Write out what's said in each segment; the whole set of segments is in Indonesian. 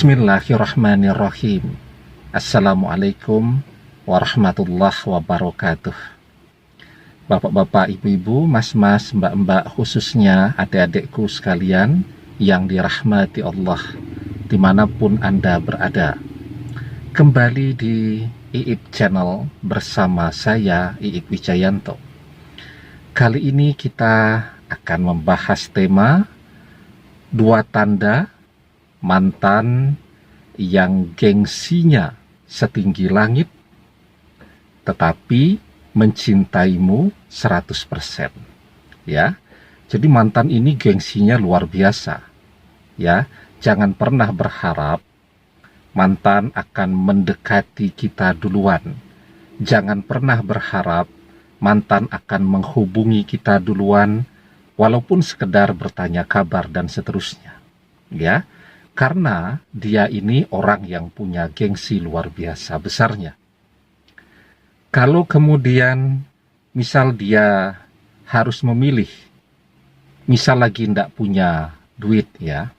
Bismillahirrahmanirrahim. Assalamualaikum warahmatullahi wabarakatuh. Bapak-bapak, ibu-ibu, mas-mas, mbak-mbak, khususnya adik-adikku sekalian yang dirahmati Allah dimanapun Anda berada. Kembali di IIP Channel bersama saya, Iip Wijayanto. Kali ini kita akan membahas tema 2 tanda mantan yang gengsinya setinggi langit tetapi mencintaimu 100%. Ya. Jadi mantan ini gengsinya luar biasa. Ya, jangan pernah berharap mantan akan mendekati kita duluan. Jangan pernah berharap mantan akan menghubungi kita duluan walaupun sekedar bertanya kabar dan seterusnya. Ya. Karena dia ini orang yang punya gengsi luar biasa besarnya. Kalau kemudian misal dia harus memilih, misal lagi tidak punya duit ya.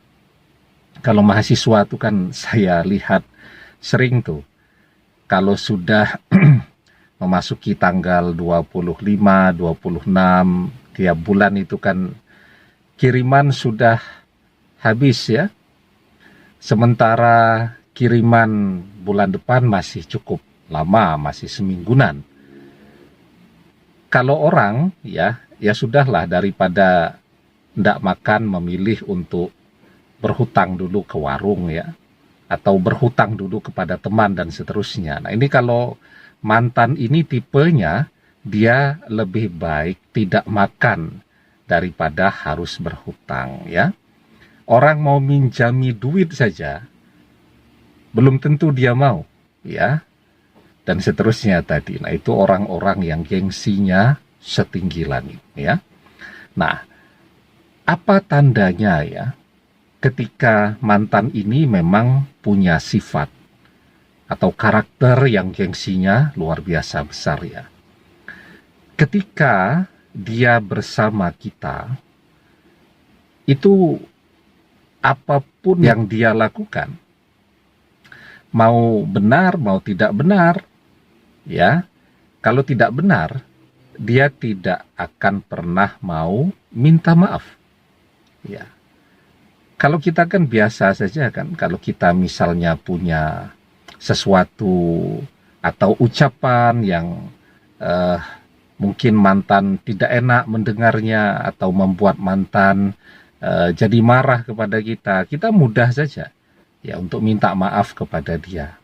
Kalau mahasiswa itu kan saya lihat sering tuh, kalau sudah memasuki tanggal 25, 26, tiap bulan itu kan kiriman sudah habis ya. Sementara kiriman bulan depan masih cukup lama, masih semingguan. Kalau orang ya sudahlah, daripada tidak makan memilih untuk berhutang dulu ke warung ya, atau berhutang dulu kepada teman dan seterusnya. Nah ini kalau mantan ini tipenya dia lebih baik tidak makan daripada harus berhutang ya. Orang mau minjami duit saja belum tentu dia mau ya, dan seterusnya tadi. Nah itu orang-orang yang gengsinya setinggi langit ya. Nah apa tandanya ya ketika mantan ini memang punya sifat atau karakter yang gengsinya luar biasa besar ya? Ketika dia bersama kita itu apapun yang dia lakukan, mau benar mau tidak benar ya, kalau tidak benar dia tidak akan pernah mau minta maaf ya. Kalau kita kan biasa saja kan, kalau kita misalnya punya sesuatu atau ucapan yang mungkin mantan tidak enak mendengarnya atau membuat mantan jadi marah kepada kita mudah saja ya untuk minta maaf kepada dia.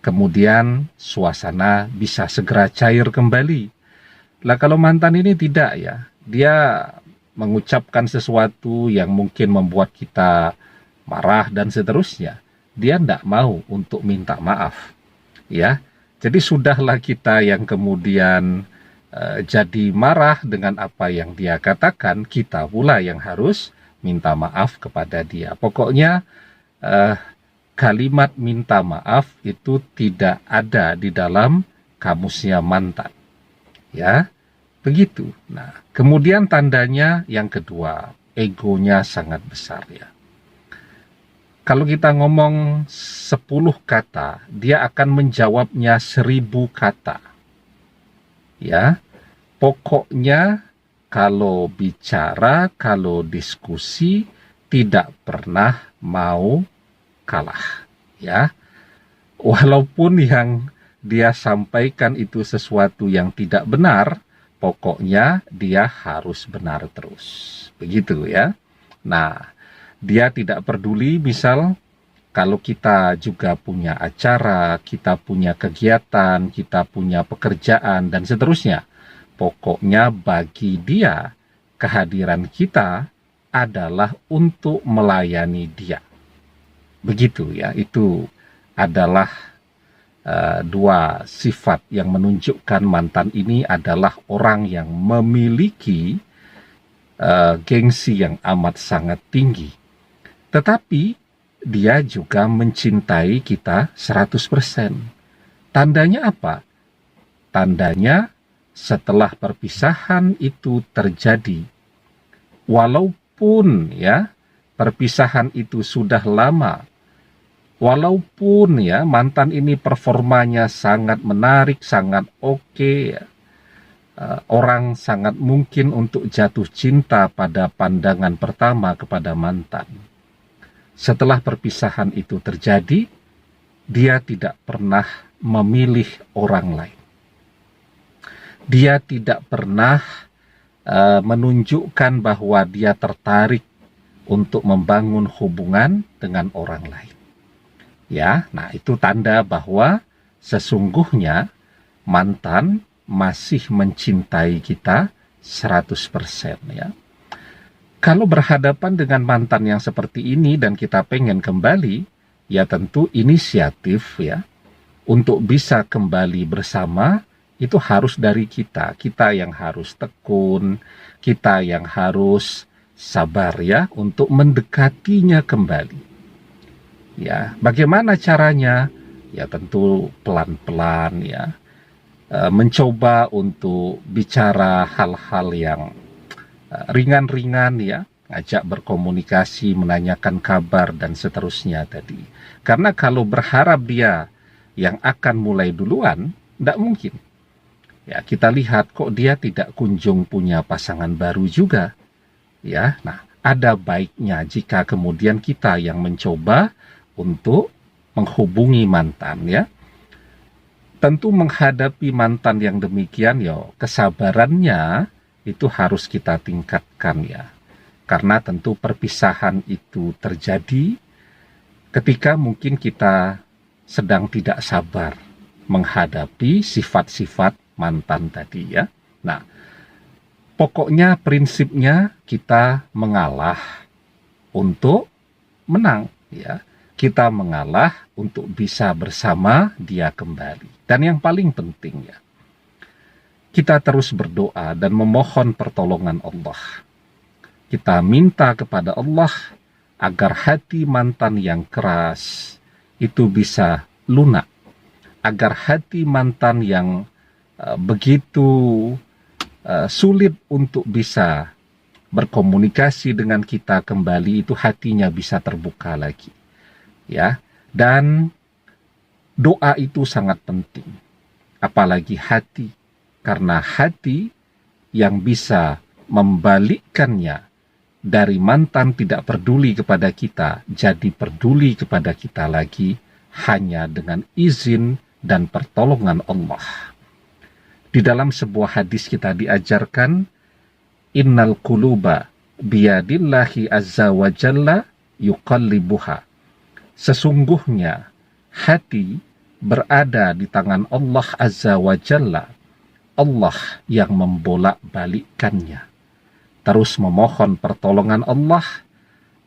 Kemudian suasana bisa segera cair kembali. Lah kalau mantan ini tidak ya, dia mengucapkan sesuatu yang mungkin membuat kita marah dan seterusnya, dia tidak mau untuk minta maaf ya. Jadi sudahlah kita yang kemudian jadi marah dengan apa yang dia katakan, kita pula yang harus minta maaf kepada dia. Pokoknya kalimat minta maaf itu tidak ada di dalam kamusnya mantan. Ya, begitu. Nah, kemudian tandanya yang kedua, egonya sangat besar ya. Kalau kita ngomong 10 kata, dia akan menjawabnya 1000 kata. Ya, pokoknya kalau bicara, kalau diskusi tidak pernah mau kalah ya. Walaupun yang dia sampaikan itu sesuatu yang tidak benar, pokoknya dia harus benar terus. Begitu ya. Nah, dia tidak peduli misal kalau kita juga punya acara, kita punya kegiatan, kita punya pekerjaan dan seterusnya. Pokoknya bagi dia, kehadiran kita adalah untuk melayani dia. Begitu ya, itu adalah 2 sifat yang menunjukkan mantan ini adalah orang yang memiliki gengsi yang amat sangat tinggi. Tetapi dia juga mencintai kita 100%. Tandanya apa? Tandanya setelah perpisahan itu terjadi, walaupun ya perpisahan itu sudah lama, Walaupun ya mantan ini performanya sangat menarik, sangat oke, ya, orang sangat mungkin untuk jatuh cinta pada pandangan pertama kepada mantan. Setelah perpisahan itu terjadi, dia tidak pernah memilih orang lain. Dia tidak pernah menunjukkan bahwa dia tertarik untuk membangun hubungan dengan orang lain. Ya, nah itu tanda bahwa sesungguhnya mantan masih mencintai kita 100% ya. Kalau berhadapan dengan mantan yang seperti ini dan kita pengen kembali, ya tentu inisiatif ya untuk bisa kembali bersama itu harus dari kita. Kita yang harus tekun, kita yang harus sabar ya untuk mendekatinya kembali. Ya, bagaimana caranya? Ya tentu pelan-pelan ya. Mencoba untuk bicara hal-hal yang ringan-ringan ya, ngajak berkomunikasi, menanyakan kabar dan seterusnya tadi. Karena kalau berharap dia yang akan mulai duluan, tidak mungkin. Ya, kita lihat kok dia tidak kunjung punya pasangan baru juga. Ya, nah ada baiknya jika kemudian kita yang mencoba untuk menghubungi mantan ya. Tentu menghadapi mantan yang demikian ya kesabarannya itu harus kita tingkatkan ya. Karena tentu perpisahan itu terjadi ketika mungkin kita sedang tidak sabar menghadapi sifat-sifat mantan tadi ya. Nah, pokoknya prinsipnya kita mengalah untuk menang ya. Kita mengalah untuk bisa bersama dia kembali. Dan yang paling penting ya, kita terus berdoa dan memohon pertolongan Allah. Kita minta kepada Allah agar hati mantan yang keras itu bisa lunak. Agar hati mantan yang begitu sulit untuk bisa berkomunikasi dengan kita kembali itu hatinya bisa terbuka lagi. Ya, dan doa itu sangat penting, apalagi hati, karena hati yang bisa membalikkannya dari mantan tidak peduli kepada kita, jadi peduli kepada kita lagi hanya dengan izin dan pertolongan Allah. Di dalam sebuah hadis kita diajarkan, innal quluba biyadillahi azza wa jalla yuqallibuha. Sesungguhnya hati berada di tangan Allah Azza wa Jalla. Allah yang membolak-balikkannya. Terus memohon pertolongan Allah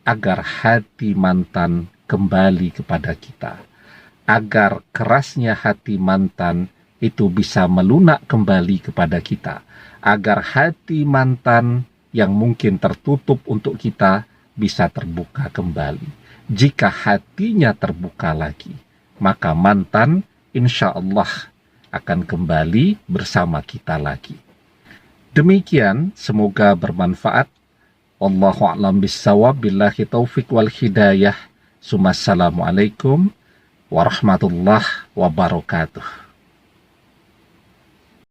agar hati mantan kembali kepada kita. Agar kerasnya hati mantan itu bisa melunak kembali kepada kita. Agar hati mantan yang mungkin tertutup untuk kita bisa terbuka kembali. Jika hatinya terbuka lagi, maka mantan insya Allah akan kembali bersama kita lagi. Demikian, semoga bermanfaat. Wallahu a'lam bissawab, billahi taufik wal hidayah. Assalamualaikum warahmatullahi wabarakatuh.